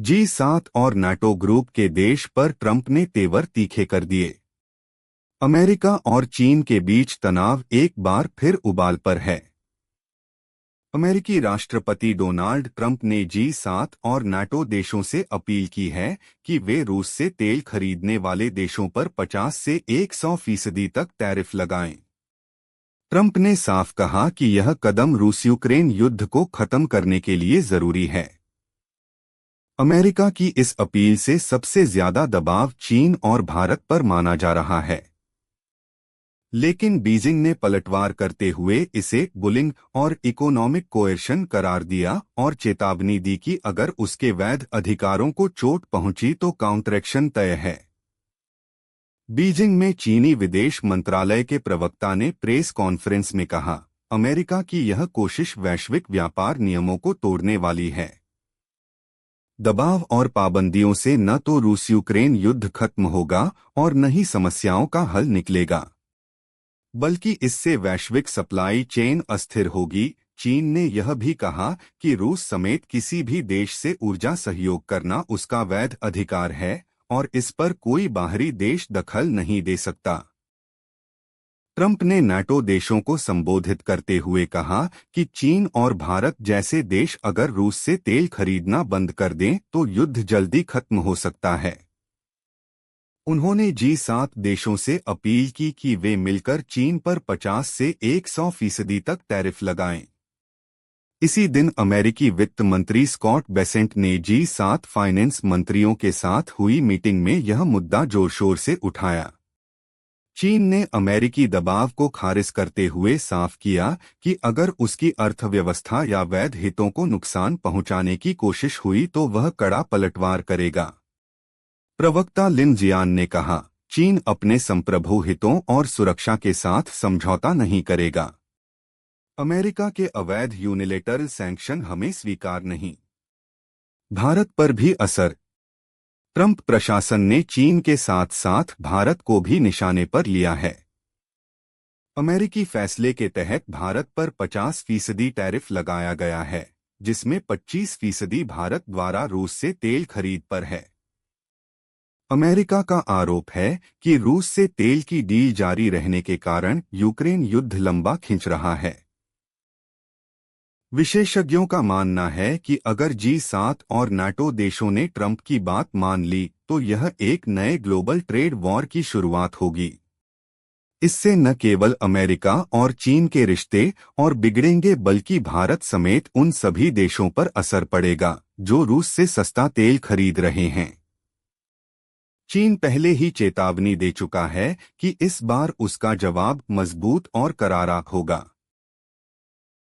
G7 और NATO group के देश पर ट्रंप ने तेवर तीखे कर दिए। अमेरिका और चीन के बीच तनाव एक बार फिर उबाल पर है। अमेरिकी राष्ट्रपति डोनाल्ड ट्रंप ने G7 और नाटो देशों से अपील की है कि वे रूस से तेल खरीदने वाले देशों पर 50 से 100% तक टैरिफ लगाएं। ट्रंप ने साफ कहा कि यह कदम रूस यूक्रेन युद्ध को खत्म करने के लिए जरूरी है। अमेरिका की इस अपील से सबसे ज्यादा दबाव चीन और भारत पर माना जा रहा है, लेकिन बीजिंग ने पलटवार करते हुए इसे बुलिंग और इकोनॉमिक कोएर्शन करार दिया और चेतावनी दी कि अगर उसके वैध अधिकारों को चोट पहुंची तो काउंटरएक्शन तय है। बीजिंग में चीनी विदेश मंत्रालय के प्रवक्ता ने प्रेस कॉन्फ्रेंस में कहा, अमेरिका की यह कोशिश वैश्विक व्यापार नियमों को तोड़ने वाली है। दबाव और पाबंदियों से न तो रूस यूक्रेन युद्ध खत्म होगा और न ही समस्याओं का हल निकलेगा, बल्कि इससे वैश्विक सप्लाई चेन अस्थिर होगी। चीन ने यह भी कहा कि रूस समेत किसी भी देश से ऊर्जा सहयोग करना उसका वैध अधिकार है और इस पर कोई बाहरी देश दखल नहीं दे सकता। ट्रंप ने नाटो देशों को संबोधित करते हुए कहा कि चीन और भारत जैसे देश अगर रूस से तेल खरीदना बंद कर दें तो युद्ध जल्दी खत्म हो सकता है। उन्होंने G7 देशों से अपील की कि वे मिलकर चीन पर 50 से 100% तक टैरिफ लगाएं। इसी दिन अमेरिकी वित्त मंत्री स्कॉट बेसेंट ने G7 फाइनेंस मंत्रियों के साथ हुई मीटिंग में यह मुद्दा जोर शोर से उठाया। चीन ने अमेरिकी दबाव को खारिज करते हुए साफ किया कि अगर उसकी अर्थव्यवस्था या वैध हितों को नुकसान पहुंचाने की कोशिश हुई तो वह कड़ा पलटवार करेगा। प्रवक्ता लिन जियान ने कहा, चीन अपने संप्रभु हितों और सुरक्षा के साथ समझौता नहीं करेगा। अमेरिका के अवैध यूनिलेटरल सैंक्शन हमें स्वीकार नहीं। भारत पर भी असर। ट्रंप प्रशासन ने चीन के साथ साथ भारत को भी निशाने पर लिया है। अमेरिकी फैसले के तहत भारत पर 50% टैरिफ लगाया गया है, जिसमें 25% भारत द्वारा रूस से तेल खरीद पर है। अमेरिका का आरोप है कि रूस से तेल की डील जारी रहने के कारण यूक्रेन युद्ध लंबा खिंच रहा है। विशेषज्ञों का मानना है कि अगर G7 और नाटो देशों ने ट्रंप की बात मान ली तो यह एक नए ग्लोबल ट्रेड वॉर की शुरुआत होगी। इससे न केवल अमेरिका और चीन के रिश्ते और बिगड़ेंगे बल्कि भारत समेत उन सभी देशों पर असर पड़ेगा जो रूस से सस्ता तेल खरीद रहे हैं। चीन पहले ही चेतावनी दे चुका है कि इस बार उसका जवाब मजबूत और करारा होगा।